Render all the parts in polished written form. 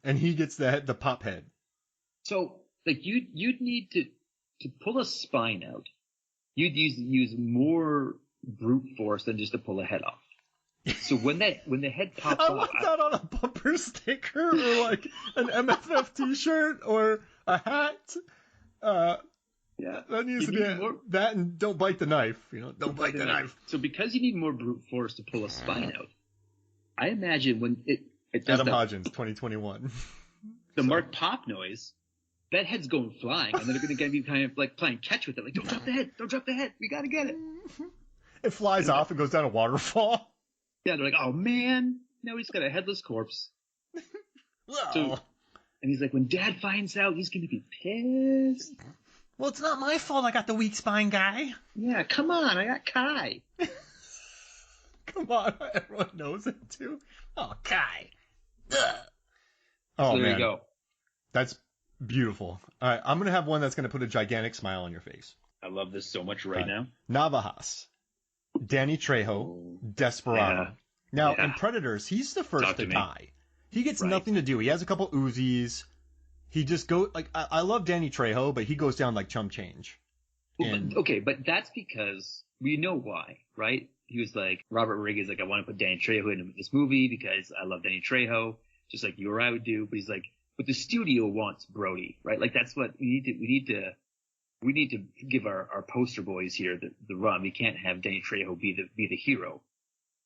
and he gets the pop head. So, like, you'd need to pull a spine out. You'd use more brute force than just to pull a head off. So when the head pops I off, want that on a bumper sticker or like an MFF T-shirt or a hat. Yeah, that needs to be that, and don't bite the knife. Don't bite the knife. So because you need more brute force to pull a spine out, I imagine when it does Adam Hodgins, 2021. The mark pop noise, that head's going flying, and then they're going to be kind of like playing catch with it, like don't drop the head, we got to get it. It flies off and goes down a waterfall. Yeah, they're like, oh man, now he's got a headless corpse. Oh. And he's like, when Dad finds out, he's going to be pissed. Well, it's not my fault I got the weak spine guy. Yeah, come on, I got Kai. Come on, everyone knows it too. Oh, Kai. Ugh. Oh, so there man. you go. That's beautiful. All right, I'm going to have one that's going to put a gigantic smile on your face. I love this so much right now. Navajas. Danny Trejo, Desperado. Yeah. Now, in Predators, he's the first to die. He gets nothing to do. He has a couple Uzis. He just goes, like, I love Danny Trejo, but he goes down like chump change. Well, but that's because we know why, right? He was like, Robert Rodriguez, like, I want to put Danny Trejo in this movie because I love Danny Trejo, just like you or I would do. But he's like, but the studio wants Brody, right? Like, that's what we need to give our poster boys here the run. We can't have Danny Trejo be the hero.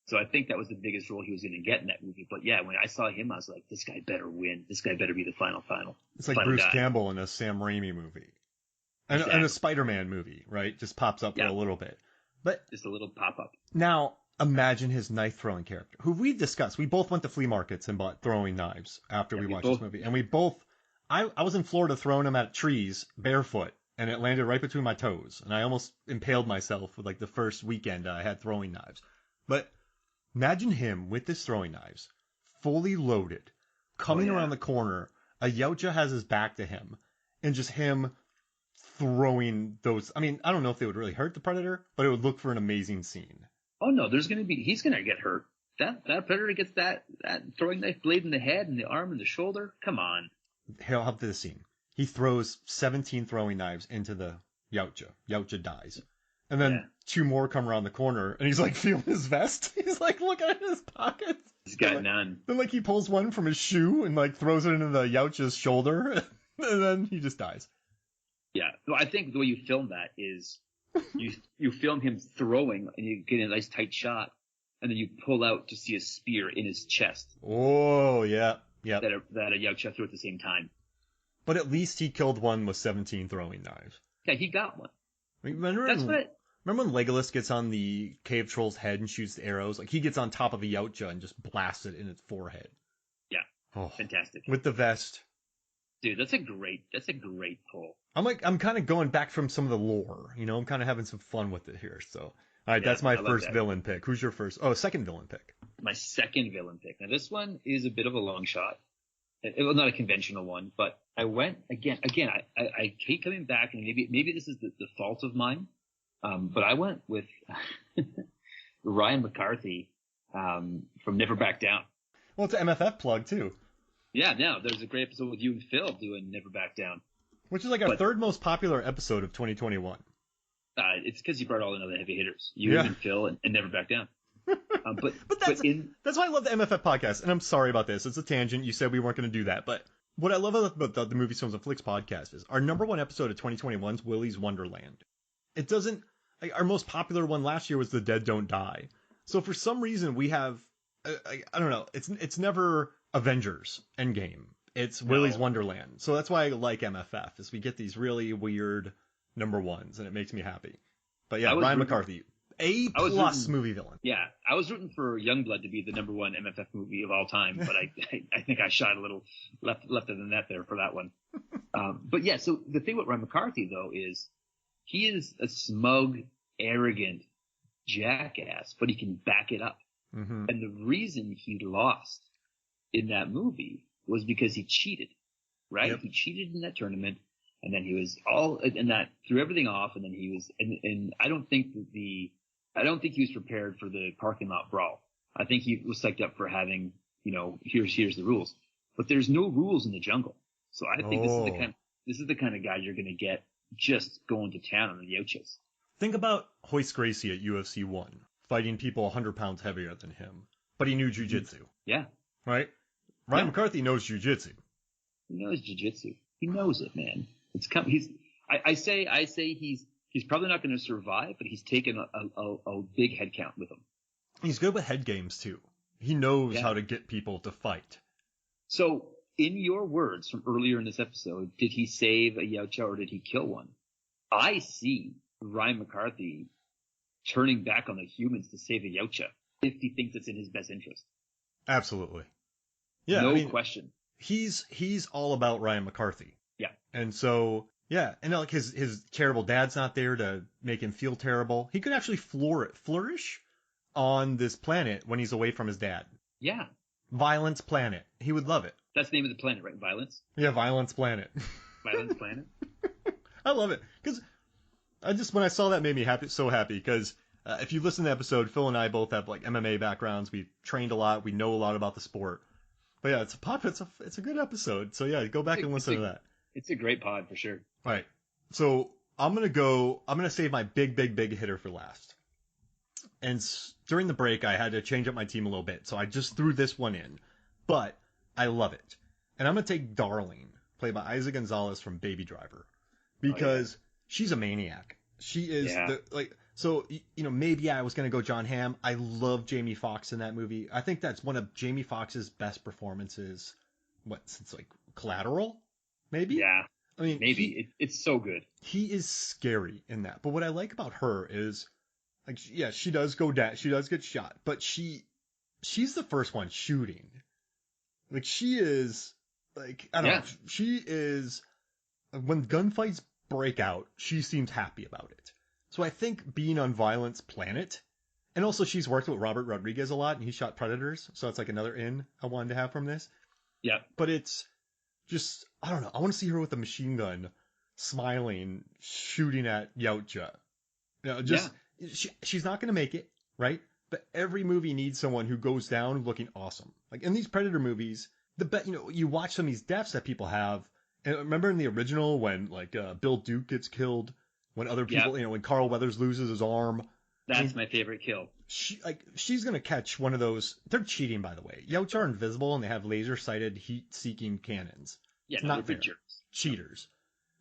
So I think that was the biggest role he was going to get in that movie. But yeah, when I saw him, I was like, this guy better win. This guy better be the final. It's like Bruce Campbell in a Sam Raimi movie. And a Spider-Man movie, right? Just pops up for a little bit. But just a little pop-up. Now, imagine his knife-throwing character, who we discussed. We both went to flea markets and bought throwing knives after we watched this movie. And we both, I was in Florida throwing them at trees barefoot, and it landed right between my toes. And I almost impaled myself with like the first weekend I had throwing knives. But imagine him with his throwing knives, fully loaded, coming around the corner. A Yautja has his back to him, and just him throwing those. I mean, I don't know if they would really hurt the Predator, but it would look for an amazing scene. Oh no, he's gonna get hurt. That Predator gets that throwing knife blade in the head and the arm and the shoulder. Come on. He'll help to the scene. He throws 17 throwing knives into the Yautja. Yautja dies. And then two more come around the corner, and he's like feeling his vest. He's like looking at his pockets. He's got none. Then like he pulls one from his shoe and like throws it into the Yautja's shoulder, and then he just dies. Yeah, well, I think the way you film that is you film him throwing, and you get a nice tight shot, and then you pull out to see a spear in his chest. Oh yeah, yeah. That a Yautja threw at the same time. But at least he killed one with 17 throwing knives. Yeah, he got one. Remember when Legolas gets on the cave troll's head and shoots the arrows? Like he gets on top of a Yautja and just blasts it in its forehead. Yeah. Oh, fantastic. With the vest. Dude, that's a great pull. I'm kind of going back from some of the lore. I'm kind of having some fun with it here. So, all right, that's my first villain pick. Who's your first? Oh, second villain pick. My second villain pick. Now, this one is a bit of a long shot. Well, not a conventional one, but I went again. I keep coming back, and maybe this is the fault of mine. But I went with Ryan McCarthy from Never Back Down. Well, it's an MFF plug too. Yeah, there's a great episode with you and Phil doing Never Back Down. Which is like our third most popular episode of 2021. It's because you brought all in other heavy hitters. You and Phil and Never Back Down. But that's why I love the MFF podcast. And I'm sorry about this. It's a tangent. You said we weren't going to do that. But what I love about the Movies, Films, and Flicks podcast is our number one episode of 2021 is Willy's Wonderland. It doesn't... our most popular one last year was The Dead Don't Die. So for some reason we have... I don't know. It's never Avengers Endgame. It's Willy's Wonderland. So that's why I like MFF, is we get these really weird number ones, and it makes me happy. But yeah, Ryan McCarthy, A+ movie villain. Yeah, I was rooting for Youngblood to be the number one MFF movie of all time, but I think I shot a little left of the net there for that one. But yeah, so the thing with Ryan McCarthy, though, is he is a smug, arrogant jackass, but he can back it up. Mm-hmm. And the reason he lost in that movie was because he cheated, right? Yep. He cheated in that tournament, and then he was and that threw everything off, and then he was, and I don't think he was prepared for the parking lot brawl. I think he was psyched up for having, here's the rules. but there's no rules in the jungle. So I think this is the kind of guy you're going to get just going to town on the Yautjas. Think about Hoist Gracie at UFC 1, fighting people 100 pounds heavier than him, but he knew jiu-jitsu. Yeah. Right? Ryan McCarthy knows jiu-jitsu. He knows jiu-jitsu. He knows it, man. I say he's probably not going to survive, but he's taken a big head count with him. He's good with head games too. He knows how to get people to fight. So, in your words from earlier in this episode, did he save a Yautja or did he kill one? I see Ryan McCarthy turning back on the humans to save a Yautja if he thinks it's in his best interest. Absolutely. Yeah. No question. He's all about Ryan McCarthy. Yeah. And so, yeah. And like his terrible dad's not there to make him feel terrible. He could actually flourish on this planet when he's away from his dad. Yeah. Violence Planet. He would love it. That's the name of the planet, right? Violence? Yeah, Violence Planet. Violence Planet? I love it. Because when I saw that, made me so happy. Because if you listen to the episode, Phil and I both have like MMA backgrounds. We trained a lot. We know a lot about the sport. But yeah, it's a good episode. So yeah, go back and listen to that. It's a great pod for sure. All right. So I'm going to save my big hitter for last. And during the break, I had to change up my team a little bit. So I just threw this one in. But I love it. And I'm going to take Darlene, played by Isa Gonzalez from Baby Driver. Because she's a maniac. She is so, maybe I was going to go John Hamm. I love Jamie Foxx in that movie. I think that's one of Jamie Foxx's best performances. Since like Collateral? Maybe? Yeah. I mean, maybe. It's so good. He is scary in that. But what I like about her is, like, yeah, she does go down. She does get shot. But she's the first one shooting. Like, she is, like, I don't know. She is, when gunfights break out, she seems happy about it. So I think being on Violence Planet, and also she's worked with Robert Rodriguez a lot, and he shot Predators, so it's like another in I wanted to have from this. Yeah. But it's just, I don't know, I want to see her with a machine gun, smiling, shooting at Yautja. She's not going to make it, right? But every movie needs someone who goes down looking awesome. Like in these Predator movies, you watch some of these deaths that people have, and remember in the original when like Bill Duke gets killed, when other people, when Carl Weathers loses his arm. That's my favorite kill. She's gonna catch one of those. They're cheating, by the way. Yautja are invisible and they have laser-sighted, heat-seeking cannons. Yeah, not fair. Cheaters.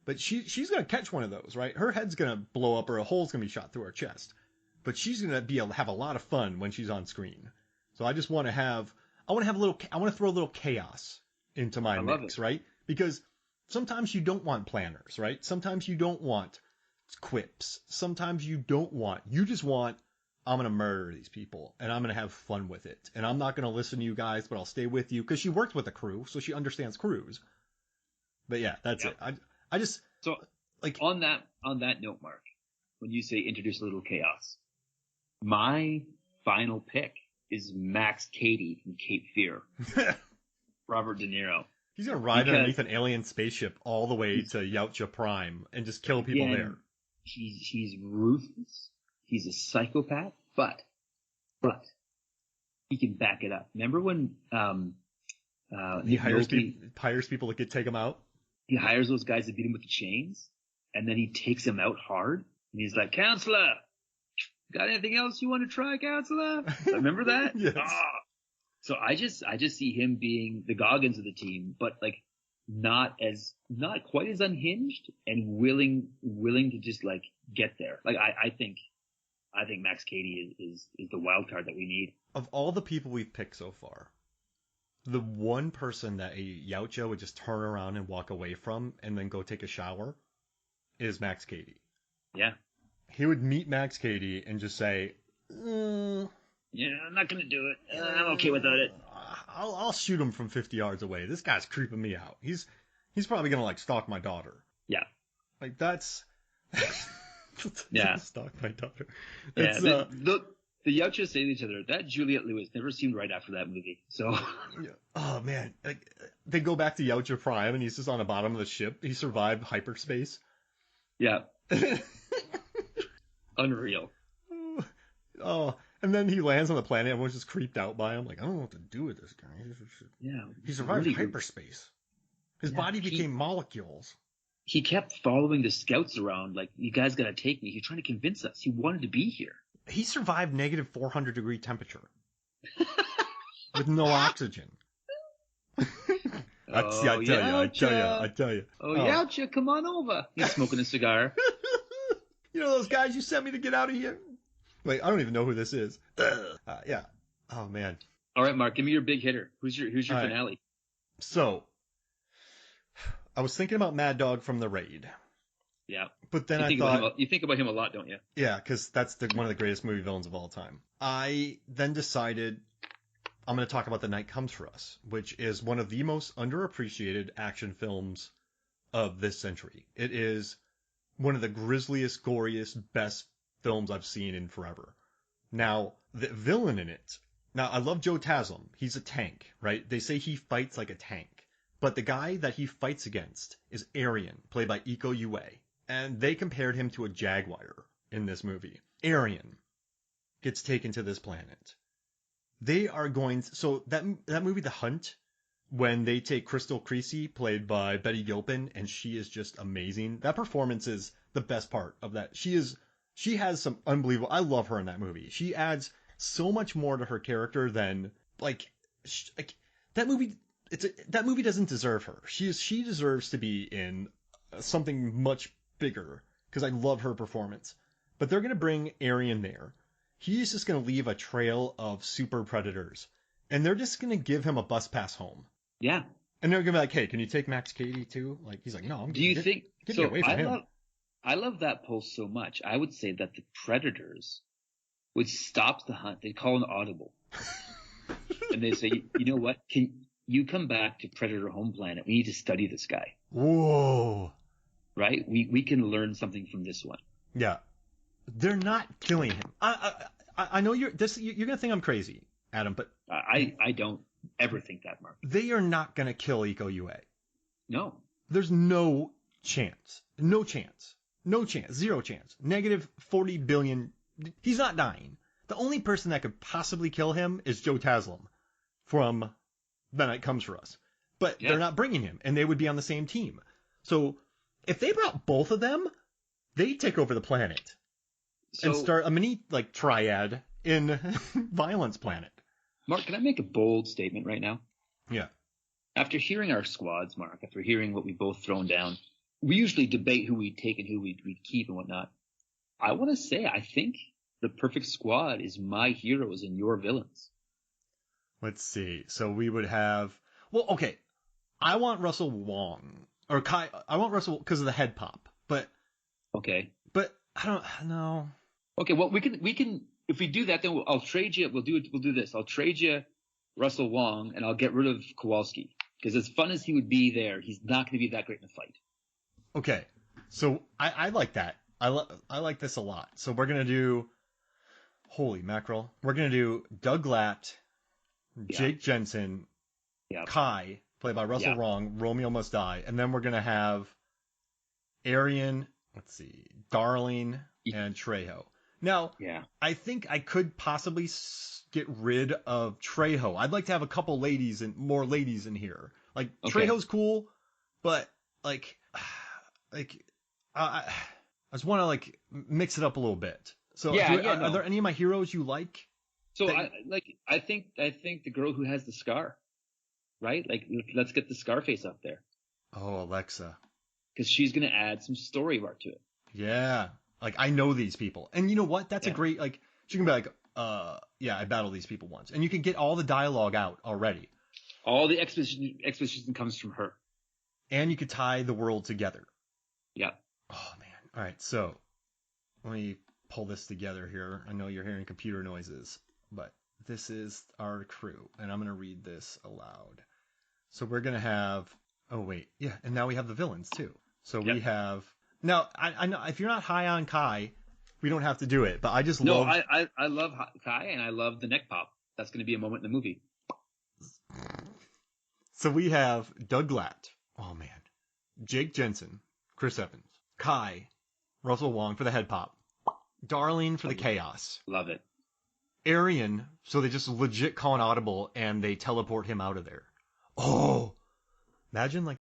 But she's gonna catch one of those, right? Her head's gonna blow up or a hole's gonna be shot through her chest. But she's gonna have a lot of fun when she's on screen. So I just want to I want to throw a little chaos into my mix, right? Because sometimes you don't want planners, right? Sometimes you don't want quips. Sometimes you just want, I'm going to murder these people and I'm going to have fun with it. And I'm not going to listen to you guys, but I'll stay with you because she worked with a crew, so she understands crews. But yeah, that's it. I just, so like on that note, Mark, when you say introduce a little chaos, my final pick is Max Cady from Cape Fear. Robert De Niro. He's going to ride underneath an alien spaceship all the way to Yautja Prime and just kill people there. He's ruthless. He's a psychopath, but he can back it up. Remember when he hires people to take him out? He hires those guys to beat him with the chains, and then he takes them out hard. And he's like, "Counselor, got anything else you want to try, Counselor?" Remember that? Yes. So I just see him being the Goggins of the team, but like not quite as unhinged and willing to just like get there. Like I think Max Cady is the wild card that we need. Of all the people we've picked so far, the one person that a Yautja would just turn around and walk away from and then go take a shower is Max Cady. Yeah. He would meet Max Cady and just say, yeah, I'm not going to do it. I'm okay without it. I'll shoot him from 50 yards away. This guy's creeping me out. He's probably going to like stalk my daughter. Yeah. Like that's yeah. Stalk my daughter. Yeah. The Yautja say to each other, that Juliette Lewis never seemed right after that movie. So. Oh man. Like, they go back to Yautja Prime and he's just on the bottom of the ship. He survived hyperspace. Yeah. Unreal. Oh, And then he lands on the planet. Everyone's just creeped out by him. Like, I don't know what to do with this guy. He survived really hyperspace. His body became molecules. He kept following the scouts around. Like, you guys got to take me. He's trying to convince us. He wanted to be here. He survived negative 400 degree temperature with no oxygen. I tell you. Oh, Yautja, come on over. He's smoking a cigar. You know those guys you sent me to get out of here? Wait, I don't even know who this is. Yeah. Oh, man. All right, Mark, give me your big hitter. Who's your finale? Right. So, I was thinking about Mad Dog from The Raid. Yeah. But then I thought... You think about him a lot, don't you? Yeah, because that's one of the greatest movie villains of all time. I then decided I'm going to talk about The Night Comes for Us, which is one of the most underappreciated action films of this century. It is one of the grisliest, goriest, best films I've seen in forever. Now, the villain in it... Now, I love Joe Taslim. He's a tank, right? They say he fights like a tank. But the guy that he fights against is Aryan, played by Iko Uwais. And they compared him to a jaguar in this movie. Aryan gets taken to this planet. They are going... So that movie, The Hunt, when they take Crystal Creasy, played by Betty Gilpin, and she is just amazing. That performance is the best part of that. She has some unbelievable... I love her in that movie. She adds so much more to her character than... that movie... that movie doesn't deserve her. She deserves to be in something much bigger, because I love her performance. But they're going to bring Aryan there. He's just going to leave a trail of super predators. And they're just going to give him a bus pass home. Yeah. And they're going to be like, hey, can you take Max Cady too? Like, he's like, no, I'm going to get away from him. I love that post so much. I would say that the predators would stop the hunt. They'd call an audible. And they'd say, you know what? Can you come back to Predator Home Planet? We need to study this guy. Whoa. Right? We can learn something from this one. Yeah. They're not killing him. I know you're going to think I'm crazy, Adam, but... I don't ever think that, Mark. They are not going to kill Iko Uwais. No. There's no chance. No chance. No chance. Zero chance. Negative 40 billion. He's not dying. The only person that could possibly kill him is Joe Taslim from The Night Comes for Us. But they're not bringing him, and they would be on the same team. So if they brought both of them, they'd take over the planet and start a mini triad in Violence Planet. Mark, can I make a bold statement right now? Yeah. After hearing our squads, Mark, after hearing what we've both thrown down, we usually debate who we'd take and who we'd keep and whatnot. I want to say I think the perfect squad is my heroes and your villains. Let's see. So we would have... Well, okay. I want Russell Wong. Or Kai... I want Russell because of the head pop. But... Okay. But I don't know. Okay, well, we can... If we do that, then I'll trade you... We'll do this. I'll trade you Russell Wong, and I'll get rid of Kowalski. Because as fun as he would be there, he's not going to be that great in a fight. Okay. So I like that. I like this a lot. So we're going to do... Holy mackerel. We're going to do Doug Glatt, Jake Jensen, Kai, played by Russell Wong, Romeo Must Die. And then we're going to have Aryan, Darlene, and Trejo. Now, I think I could possibly get rid of Trejo. I'd like to have a couple more ladies in here. Trejo's cool, but I just want to mix it up a little bit. So are there any of my heroes you like? So I think the girl who has the scar, right? Let's get the Scarface up there. Oh, Alexa. Because she's going to add some story arc to it. Yeah. I know these people. And you know what? That's a great, she can be like, I battled these people once. And you can get all the dialogue out already. All the exposition comes from her. And you could tie the world together. Yeah. Oh, man. All right. So let me pull this together here. I know you're hearing computer noises, but this is our crew. And I'm going to read this aloud. So we're going to have, and now we have the villains too. So we have, now I know if you're not high on Kai, we don't have to do it, but I just love. No, I love Kai and I love the neck pop. That's going to be a moment in the movie. So we have Doug Glatt. Oh man. Jake Jensen, Chris Evans, Kai, Russell Wong for the head pop, Darlene for the chaos. Love it. Aryan, so they just legit call an audible and they teleport him out of there. Oh, imagine like